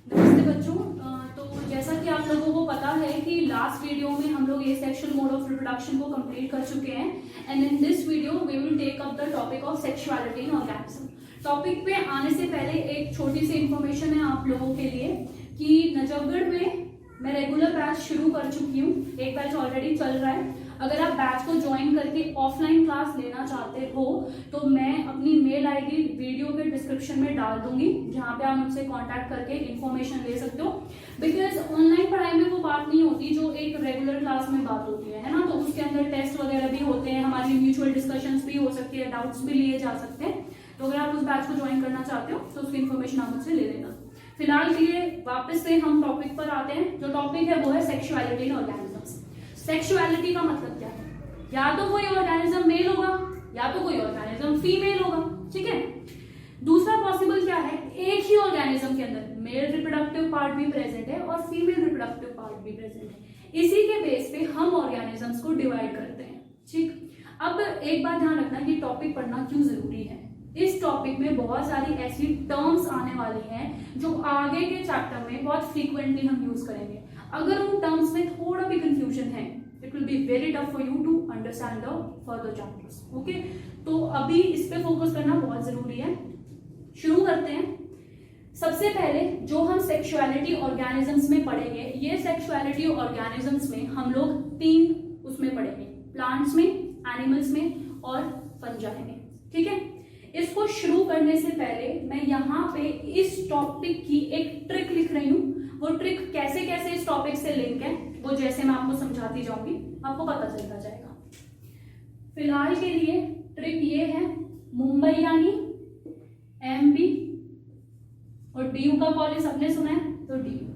नमस्ते बच्चों। तो जैसा कि आप लोगों को पता है कि लास्ट वीडियो में हम लोग ये सेक्सुअल मोड ऑफ रिप्रोडक्शन को कंप्लीट कर चुके हैं and in this video we will take up the topic of sexuality in organism. Topic पे आने से पहले एक छोटी सी इंफॉर्मेशन है आप लोगों के लिए कि नजफगढ़ में मैं रेगुलर बैच शुरू कर चुकी हूँ। एक बैच ऑलरेडी चल रहा है। अगर आप बैच को ज्वाइन करके ऑफलाइन क्लास लेना चाहते हो तो मैं अपनी मेल आईडी वीडियो के डिस्क्रिप्शन में डाल दूंगी, जहाँ पे आप मुझसे कांटेक्ट करके इन्फॉर्मेशन ले सकते हो। बिकॉज ऑनलाइन पढ़ाई में वो बात नहीं होती जो एक रेगुलर क्लास में बात होती है ना। तो उसके अंदर टेस्ट वगैरह भी होते हैं, हमारी म्यूचुअल डिस्कशंस भी हो सकती है, डाउट्स भी लिए जा सकते हैं। तो अगर आप उस बैच को ज्वाइन करना चाहते हो तो उसकी इन्फॉर्मेशन आप मुझसे ले लेना। फिलहाल के लिए वापस से हम टॉपिक पर आते हैं। जो टॉपिक है वो है सेक्सुअलिटी इन ऑर्गेनिजम्स। सेक्सुअलिटी का मतलब क्या है? या तो कोई ऑर्गेनिज्म मेल होगा या तो कोई ऑर्गेनिज्म फीमेल होगा, ठीक है। दूसरा पॉसिबल क्या है, एक ही ऑर्गेनिज्म के अंदर मेल रिप्रोडक्टिव पार्ट भी प्रेजेंट है और फीमेल रिप्रोडक्टिव पार्ट भी प्रेजेंट है। इसी के बेस पे हम ऑर्गेनिजम्स को डिवाइड करते हैं, ठीक। अब एक बात ध्यान रखना कि टॉपिक पढ़ना क्यों जरूरी है। इस टॉपिक में बहुत सारी ऐसी टर्म्स आने वाली हैं जो आगे के चैप्टर में बहुत फ्रीक्वेंटली हम यूज करेंगे। अगर उन टर्म्स में थोड़ा भी कंफ्यूजन है, it will be very tough for you to understand the further chapters, okay. तो अभी इस पे फोकस करना बहुत जरूरी है। शुरू करते हैं। सबसे पहले जो हम सेक्सुअलिटी ऑर्गेनिजम्स में पढ़ेंगे, ये सेक्सुअलिटी ऑर्गेनिजम्स में हम लोग तीन उसमें पढ़ेंगे, प्लांट्स में, एनिमल्स में और फंजाई में, ठीक है। इसको शुरू करने से पहले मैं यहाँ पे इस टॉपिक की एक ट्रिक लिख रही हूँ। वो ट्रिक कैसे कैसे इस टॉपिक से लिंक है वो जैसे मैं आपको समझाती जाऊंगी आपको पता चलता जाएगा। फिलहाल के लिए ट्रिक ये है, मुंबई यानी एमपी और डीयू का कॉलेज सबने सुना है तो डीयू।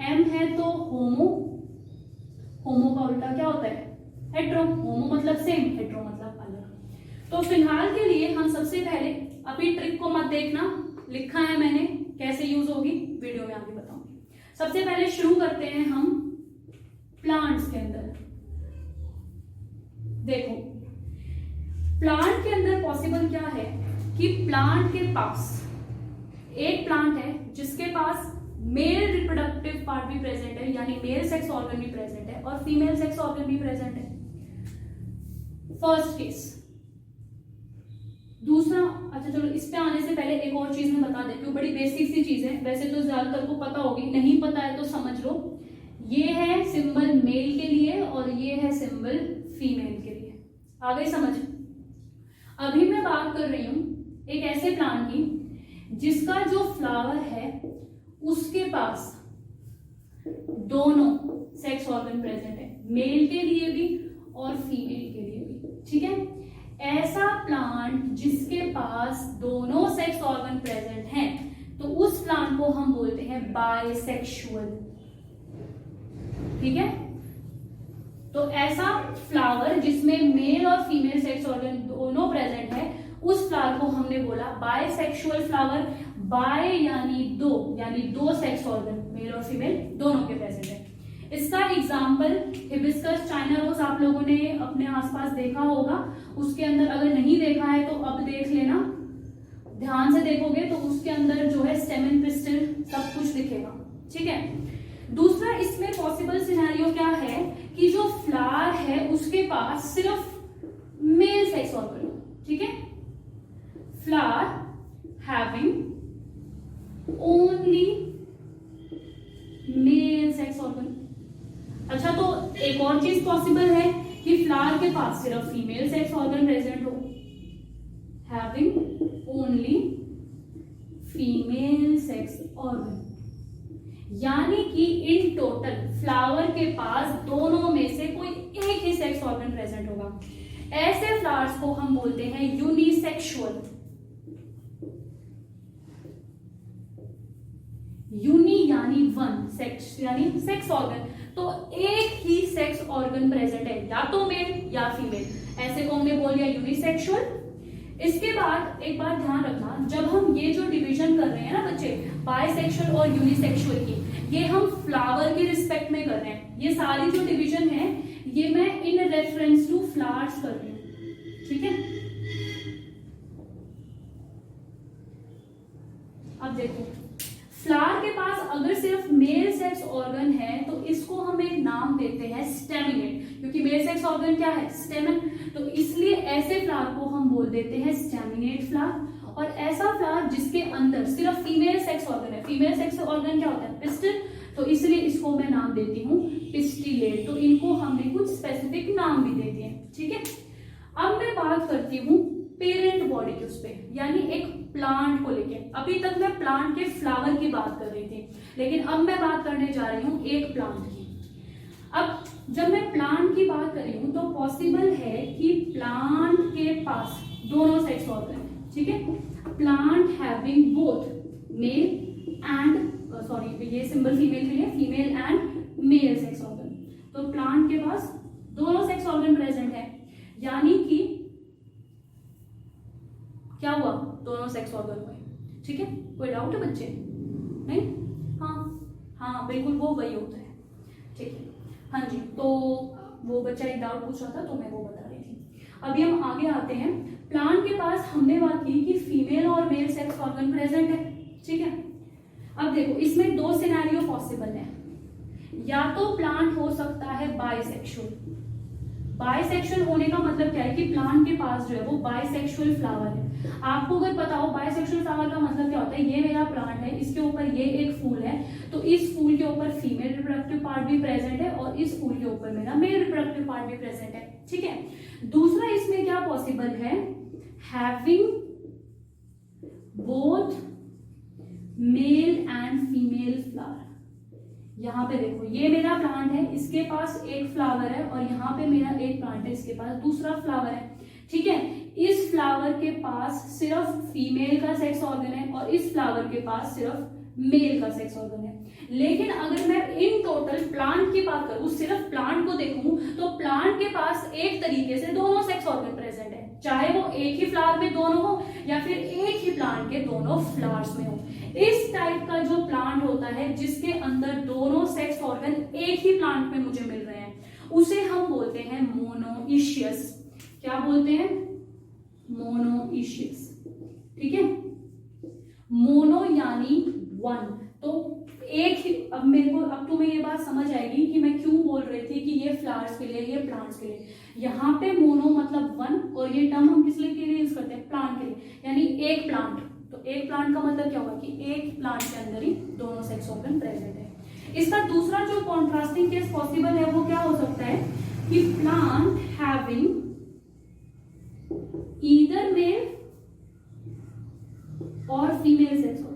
एम है तो होमो, होमो का उल्टा क्या होता है, हेट्रो। होमो मतलब सेम, हेट्रो मतलब अलग। तो फिलहाल के लिए हम सबसे पहले, अभी ट्रिक को मत देखना, लिखा है मैंने, कैसे यूज होगी वीडियो में आगे बताऊंगी। सबसे पहले शुरू करते हैं हम प्लांट्स के अंदर। देखो प्लांट के अंदर पॉसिबल क्या है कि प्लांट के पास एक प्लांट है जिसके पास मेल रिप्रोडक्टिव पार्ट भी प्रेजेंट है, यानी मेल सेक्स ऑर्गन भी प्रेजेंट है और फीमेल सेक्स ऑर्गन भी प्रेजेंट है, फर्स्ट केस। दूसरा, अच्छा चलो इस पे आने से पहले एक और चीज मैं बता देती हूँ, बड़ी बेसिक सी चीज है, वैसे तो ज्यादातर को पता होगी, नहीं पता है तो समझ लो। ये है सिंबल मेल के लिए और ये है सिंबल फीमेल के लिए। आ गई समझ? अभी मैं बात कर रही हूँ एक ऐसे प्लांट की जिसका जो फ्लावर है उसके पास दोनों सेक्स ऑर्गन प्रेजेंट है, मेल के लिए भी और फीमेल के लिए भी, ठीक है। ऐसा प्लांट जिसके पास दोनों सेक्स ऑर्गन प्रेजेंट हैं तो उस प्लांट को हम बोलते हैं बाइसेक्सुअल, ठीक है। तो ऐसा फ्लावर जिसमें मेल और फीमेल सेक्स ऑर्गन दोनों प्रेजेंट है उस फ्लावर को हमने बोला बाइसेक्सुअल फ्लावर। बाय यानी दो सेक्स ऑर्गन मेल और फीमेल दोनों के प्रेजेंट है। इसका एग्जाम्पल हिबिस्कस, चाइना रोज आप लोगों ने अपने आसपास देखा होगा। उसके अंदर अगर नहीं देखा है तो अब देख लेना, ध्यान से देखोगे तो उसके अंदर जो है स्टेमन, पिस्टल सब कुछ दिखेगा, ठीक है। दूसरा इसमें पॉसिबल सिनेरियो क्या है कि जो फ्लावर है उसके पास सिर्फ मेल सेक्स ऑर्गन हो, ठीक है। Flower having only male sex organ. अच्छा तो एक और चीज पॉसिबल है कि फ्लावर के पास सिर्फ फीमेल सेक्स ऑर्गन प्रेजेंट हो, having only female sex organ, यानी कि इन टोटल फ्लावर के पास दोनों में से कोई एक ही सेक्स ऑर्गन प्रेजेंट होगा। ऐसे फ्लावर्स को हम बोलते हैं यूनिसेक्सुअल। यूनि यानी वन, सेक्स यानी सेक्स ऑर्गन, तो एक ही सेक्स ऑर्गन प्रेजेंट है, या तो मेल या फीमेल। ऐसे को हमने बोल दिया यूनिसेक्सुअल। इसके बाद एक बात ध्यान रखना, जब हम ये जो डिवीजन कर रहे हैं ना बच्चे, बाइसेक्सुअल और यूनिसेक्सुअल की, ये हम फ्लावर के रिस्पेक्ट में कर रहे हैं। ये सारी जो डिवीजन है ये मैं इन रेफरेंस टू फ्लावर्स कर रही हूं, ठीक है। अब अब देखो, फ्लावर के पास अगर सिर्फ मेल सेक्स ऑर्गन है तो इसको हम एक नाम देते हैं स्टेमिनेट, क्योंकि मेल सेक्स ऑर्गन क्या है, स्टेमन, तो इसलिए ऐसे फ्लावर को हम बोल देते हैं स्टेमिनेट फ्लावर। और ऐसा फ्लावर जिसके अंदर सिर्फ फीमेल सेक्स ऑर्गन है, फीमेल सेक्स ऑर्गन क्या होता है, पिस्टिल, तो इसलिए इसको मैं नाम देती हूँ पिस्टिलेट। तो इनको हमने कुछ स्पेसिफिक नाम भी दे दिए, ठीक है। अब मैं बात करती हूँ पेरेंट बॉडी के उस पे, यानी एक प्लांट को लेके। अभी तक मैं प्लांट के फ्लावर की बात कर रही थी, लेकिन अब मैं बात करने जा रही हूँ एक प्लांट की। अब जब मैं प्लांट की बात कर रही हूँ तो पॉसिबल है कि प्लांट के पास दोनों सेक्स ऑर्गन है, ठीक है। Plant having both male and ये सिंबल फीमेल के लिए, female and male sex organ. तो प्लांट के पास दोनों सेक्स ऑर्गन प्रेजेंट है, यानी कि क्या हुआ, दोनों सेक्स ऑर्गन हुए, ठीक है। कोई डाउट है बच्चे? नहीं? हाँ बिल्कुल वो वही होता है, ठीक है। हाँ जी, तो वो बच्चा एक डाउट पूछ रहा था तो मैं वो बता रही थी। अभी हम आगे आते हैं। प्लांट के पास हमने बात की कि फीमेल और मेल सेक्स ऑर्गन प्रेजेंट है, ठीक है। अब देखो, इसमें दो सिनेरियो पॉसिबल है। या तो प्लांट हो सकता है बाइसेक्सुअल। बाइसेक्सुअल होने का मतलब क्या है कि प्लांट के पास जो है वो बाइसेक्सुअल फ्लावर है। आपको अगर पता हो बाइसेक्सुअल फ्लावर का मतलब क्या होता है, ये मेरा प्लांट है, इसके ऊपर ये एक फूल है, तो इस फूल के ऊपर फीमेल रिप्रोडक्टिव पार्ट भी प्रेजेंट है और इस फूल के ऊपर मेरा मेल रिप्रोडक्टिव पार्ट भी प्रेजेंट है, ठीक है। दूसरा इसमें क्या पॉसिबल है, having both male and female flower. यहाँ पे देखो, ये मेरा प्लांट है, इसके पास एक फ्लावर है और यहाँ पे मेरा एक प्लांट है, इसके पास दूसरा फ्लावर है, ठीक है। इस फ्लावर के पास सिर्फ फीमेल का सेक्स ऑर्गन है और इस फ्लावर के पास सिर्फ मेल का सेक्स ऑर्गन है। लेकिन अगर मैं इन टोटल प्लांट की बात करूं, सिर्फ प्लांट को देखूं, तो प्लांट के पास एक तरीके से दोनों सेक्स ऑर्गन प्रेजेंट है, चाहे वो एक ही फ्लावर में दोनों हो या फिर एक ही प्लांट के दोनों फ्लावर्स में हो। इस टाइप का जो प्लांट होता है जिसके अंदर दोनों सेक्स ऑर्गन एक ही प्लांट में मुझे मिल रहे हैं, उसे हम बोलते हैं मोनोइशियस। क्या बोलते हैं? मोनोइशियस, ठीक है। मोनो यानी वन, तो एक ही। अब तुम्हें ये बात समझ आएगी कि मैं क्यों बोल रही थी कि ये फ्लावर्स के लिए, ये प्लांट्स के लिए। यहाँ पे मोनो मतलब वन, और ये टर्म हम किस लिए यूज करते हैं, प्लांट के लिए, यानी एक प्लांट। तो एक प्लांट का मतलब क्या होगा कि एक प्लांट के अंदर ही दोनों सेक्स ऑर्गन प्रेजेंट है। इसका दूसरा जो कॉन्ट्रास्टिंग केस पॉसिबल है वो क्या हो सकता है कि प्लांट हैविंग ईदर मेल और फीमेल सेक्स ऑर्गन।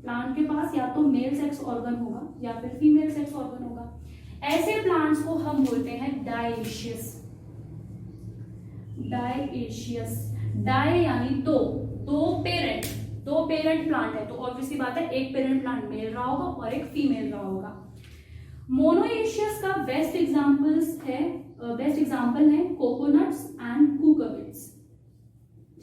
प्लांट के पास या तो मेल सेक्स ऑर्गन होगा या फिर फीमेल सेक्स ऑर्गन होगा। ऐसे प्लांट्स को हम बोलते हैं डायेशियस। डायेशियस, डाय यानी दो, दो पेरेंट प्लांट है, तो ऑब्वियसली बात है एक पेरेंट प्लांट मेल रहा होगा और एक फीमेल रहा होगा। मोनोइशियस का बेस्ट एग्जांपल है कोकोनट्स एंड कुकुबिट्स,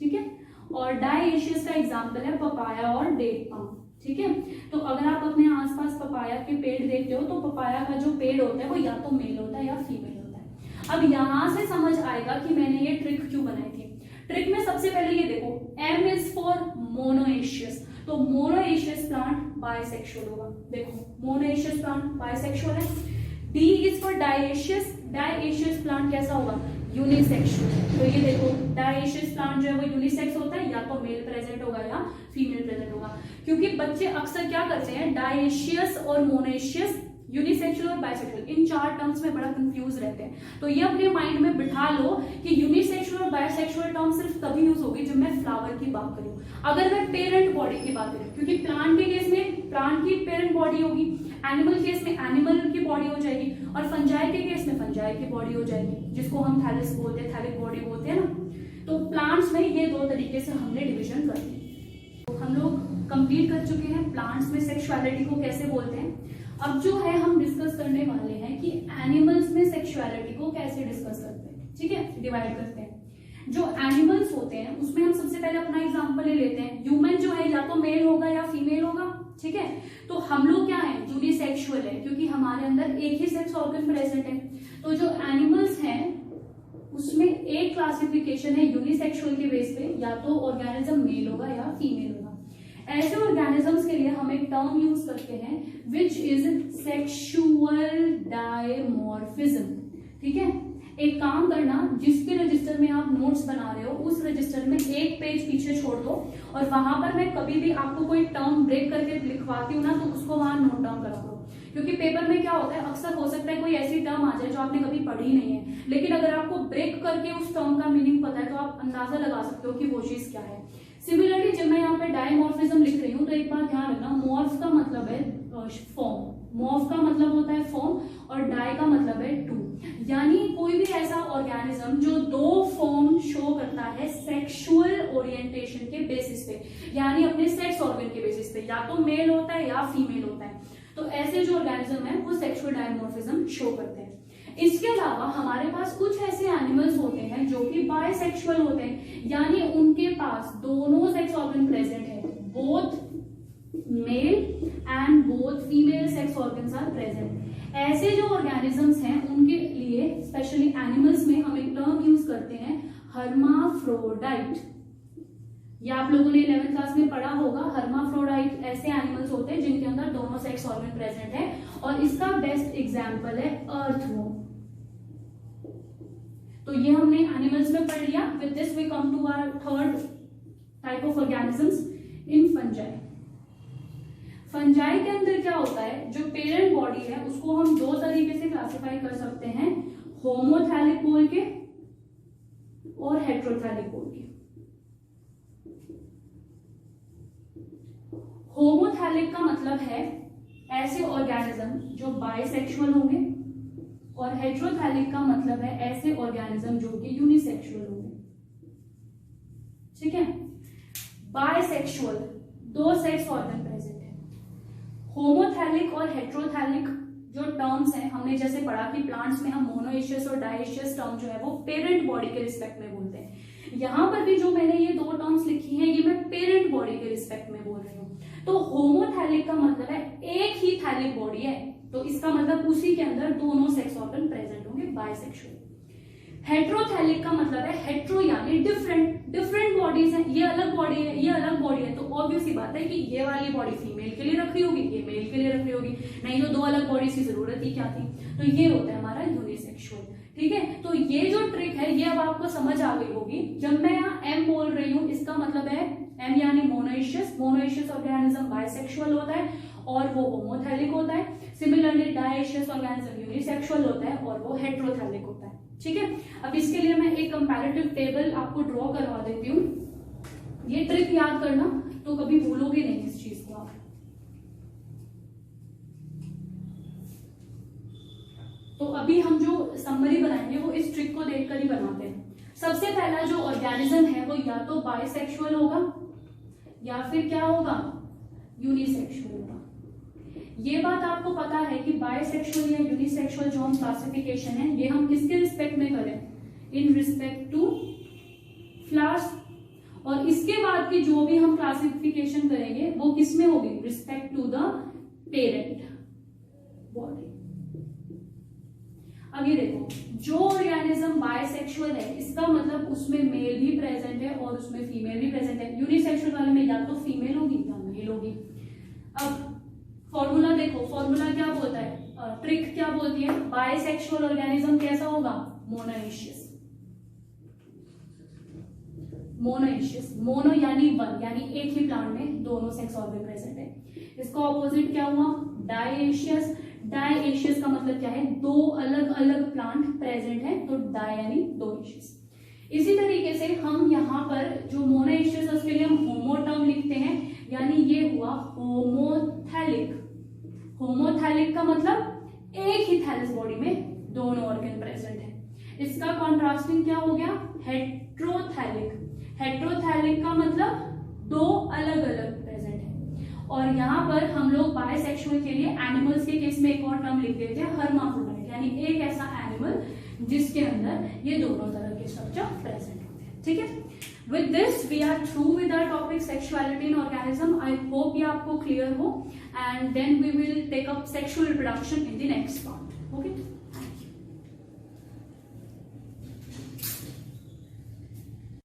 ठीक है। और डायेशियस का एग्जांपल है पपाया और डेट पाम, ठीक है। तो अगर आप अपने आसपास पपाया के पेड़ देखते हो तो पपाया का जो पेड़ होता है वो या तो मेल होता है या फीमेल होता है। अब यहां से समझ आएगा कि मैंने ये ट्रिक क्यों बनाई थी। ट्रिक में सबसे पहले ये देखो, M इज फॉर मोनोइशियस, तो मोनोइशियस प्लांट बाइसेक्सुअल होगा। देखो मोनोइशियस प्लांट बाइसेक्सुअल है। D इज फॉर डायेशियस, डायेशियस प्लांट कैसा होगा, यूनिसेक्सुअल। तो ये देखो डायेशियस प्लांट जो है वो यूनिसेक्स होता है, या तो मेल प्रेजेंट होगा या फीमेल प्रेजेंट होगा। क्योंकि बच्चे अक्सर क्या करते हैं, डायेशियस और मोनोइशियस, यूनिसेक्सुअल और बाइसेक्सुअल, इन चार टर्म्स में बड़ा कंफ्यूज रहते हैं। तो ये अपने माइंड में बिठा लो कि यूनिसेक्सुअल और बाइसेक्सुअल टर्म सिर्फ तभी यूज होगी जब मैं फ्लावर की बात करूं, अगर मैं पेरेंट बॉडी की बात करूं। क्योंकि प्लांट के केस में प्लांट की पेरेंट बॉडी होगी, एनिमल केस में एनिमल की बॉडी हो जाएगी, और फंजाई के केस में फंजाई की बॉडी हो जाएगी, जिसको हम थैलिस बोलते हैं, थैलिक बॉडी बोलते हैं ना। तो प्लांट्स में ये दो तरीके से हमने डिवीजन कर दी। तो हम लोग कंप्लीट कर चुके हैं प्लांट्स में सेक्सुअलिटी को कैसे बोलते हैं। अब जो है हम डिस्कस करने वाले हैं कि एनिमल्स में सेक्सुअलिटी को कैसे डिस्कस करते हैं, ठीक है, डिवाइड करते हैं। जो एनिमल्स होते हैं उसमें हम सबसे पहले अपना एग्जांपल ले लेते हैं। ह्यूमन जो है या तो मेल होगा या फीमेल होगा, ठीक है। तो हम लोग क्या है, यूनिसेक्सुअल है, क्योंकि हमारे अंदर एक ही सेक्स ऑर्गन प्रेजेंट है। तो जो एनिमल्स हैं उसमें एक क्लासिफिकेशन है यूनिसेक्सुअल के बेस पे, या तो ऑर्गेनिज्म मेल होगा या फीमेल होगा। ऐसे ऑर्गेनिजम्स के लिए हम एक टर्म यूज करते हैं विच इज सेक्सुअल डायमॉर्फिज्म। ठीक है, एक काम करना, जिसके रजिस्टर में आप नोट्स बना रहे हो उस रजिस्टर में एक पेज पीछे छोड़ दो और वहां पर मैं कभी भी आपको कोई टर्म ब्रेक करके लिखवाती हूँ ना तो उसको वहां नोट डाउन करा दो, क्योंकि पेपर में क्या होता है अक्सर हो सकता है कोई ऐसी टर्म आ जाए जो आपने कभी पढ़ी नहीं है, लेकिन अगर आपको ब्रेक करके उस टर्म का मीनिंग पता है तो आप अंदाजा लगा सकते हो कि वो चीज क्या है। सिमिलरली जब मैं यहाँ पे डायमॉर्फिज्म लिख रही हूँ तो एक बात ध्यान रखना, मॉर्फ का मतलब है फॉर्म, मॉर्फ का मतलब होता है फॉर्म और डाई का मतलब है टू, यानी कोई भी ऐसा ऑर्गेनिज्म जो दो फॉर्म शो करता है सेक्सुअल ओरिएंटेशन के बेसिस पे, यानी अपने सेक्स ऑर्गन के बेसिस पे, या तो मेल होता है या फीमेल होता है, तो ऐसे जो ऑर्गेनिज्म है वो सेक्सुअल डायमॉर्फिज्म शो करते हैं। इसके अलावा हमारे पास कुछ ऐसे एनिमल्स होते हैं जो कि बायसेक्सुअल होते हैं, यानी उनके पास दोनों सेक्स ऑर्गन प्रेजेंट है, both male and both female sex organs are present. ऐसे जो ऑर्गेनिजम्स हैं उनके लिए स्पेशली एनिमल्स में हम एक टर्म यूज करते हैं हर्माफ्रोडाइट। या आप लोगों ने 11th क्लास में पढ़ा होगा, हर्माफ्रोडाइट ऐसे एनिमल्स होते हैं जिनके अंदर दोनों सेक्स ऑर्गन प्रेजेंट है, और इसका बेस्ट एग्जांपल है अर्थवॉर्म। तो ये हमने एनिमल्स में पढ़ लिया। With this we come to our third type of organisms in fungi. Fungi के अंदर क्या होता है, जो पेरेंट बॉडी है उसको हम दो तरीके से क्लासिफाई कर सकते हैं, होमोथैलिक बोल के और हेट्रोथैलिक बोल के। होमोथैलिक का मतलब है ऐसे ऑर्गेनिज्म जो बायसेक्सुअल होंगे, और हेट्रोथैलिक का मतलब है ऐसे ऑर्गेनिज्म जो कि यूनिसेक्सुअल होंगे। ठीक है, बायसेक्सुअल दो सेक्स ऑर्गन प्रेजेंट है। होमोथैलिक और हेट्रोथैलिक जो टर्म्स हैं हमने जैसे पढ़ा कि प्लांट्स में हम मोनोइशियस और डाइशियस टर्म जो है वो पेरेंट बॉडी के रिस्पेक्ट में बोलते हैं। यहां पर भी जो मैंने ये दो टर्म्स लिखी हैं ये मैं पेरेंट बॉडी के रिस्पेक्ट में बोल रही हूँ। तो होमोथैलिक का मतलब है एक ही थैलिक बॉडी है, तो इसका मतलब उसी के अंदर दोनों सेक्स ऑर्गन प्रेजेंट होंगे, बायसेक्सुअल। हेट्रोथैलिक का मतलब है हेट्रो यानी डिफरेंट बॉडीज हैं, ये अलग बॉडी है ये अलग बॉडी है, तो ऑब्वियस सी बात है कि ये वाली बॉडी फीमेल के लिए रख रही होगी, ये मेल के लिए रख रही होगी, नहीं तो दो अलग बॉडीज की जरूरत ही क्या थी। तो ये होता है हमारा यूनिसेक्सुअल। ठीक है, तो ये जो ट्रिक है ये अब आपको समझ आ गई होगी। जब मैं यहाँ एम बोल रही हूँ इसका मतलब है एम यानी मोनोइशियस ऑर्गेनिज्म बायसेक्सुअल होता है और वो होमोथैलिक होता है। सिमिलरली डाइशियस ऑर्गेनिज्म यूनिसेक्सुअल होता है और वो हेट्रोथैलिक होता है। ठीक है, अब इसके लिए मैं एक कंपैरेटिव टेबल आपको ड्रॉ करवा देती हूँ। ये ट्रिक याद करना तो कभी भूलोगे नहीं इस चीज को आप। तो अभी हम जो समरी बनाएंगे वो इस ट्रिक को देखकर ही बनाते हैं। सबसे पहला जो ऑर्गेनिज्म है वो या तो बायसेक्सुअल होगा या फिर क्या होगा, यूनिसेक्सुअल होगा। ये बात आपको पता है कि बायसेक्सुअल या यूनिसेक्सुअल जो हम क्लासिफिकेशन है ये हम किसके रिस्पेक्ट में करें, इन रिस्पेक्ट टू फ्लावर्स, और इसके बाद की जो भी हम क्लासिफिकेशन करेंगे वो किस में होगी, respect to the parent body. अभी देखो, जो ऑर्गेनिज्म बायसेक्सुअल है इसका मतलब उसमें मेल भी प्रेजेंट है और उसमें फीमेल भी प्रेजेंट है। यूनिसेक्सुअल वाले में या तो फीमेल होगी या मेल होगी। अब फॉर्मूला देखो, फॉर्मूला क्या बोलता है, ट्रिक क्या बोलती है, बायसेक्सुअल ऑर्गेनिज्म कैसा होगा, मोनोइशियस, मोनो यानी वन, यानी एक ही प्लांट में दोनों सेक्स ऑर्गन प्रेजेंट है। इसका ऑपोजिट क्या हुआ, डाइशियस। डाइशियस का मतलब क्या है, दो अलग अलग प्लांट प्रेजेंट है, तो डाई यानी दो इशियस। इसी तरीके से हम यहाँ पर जो मोनोइशियस उसके लिए हम होमो टर्म लिखते हैं, यानी ये हुआ होमोथैलिक। होमोथैलिक का मतलब एक ही थैलस बॉडी में दोनों ऑर्गन प्रेजेंट है। इसका कॉन्ट्रास्टिंग क्या हो गया, हेट्रोथैलिक। हेट्रोथैलिक का मतलब दो अलग अलग प्रेजेंट है। और यहाँ पर हम लोग बायसेक्सुअल के लिए एनिमल्स के केस में एक और टर्म लिख देते हैं, हर्माफ्रोडाइट, यानी एक ऐसा एनिमल जिसके अंदर ये दोनों तरह के स्ट्रक्चर प्रेजेंट होते हैं। ठीक है, with this we are through with our topic sexuality in organism. I hope ये आपको क्लियर हो, and then we will take up sexual reproduction in the next part. Okay.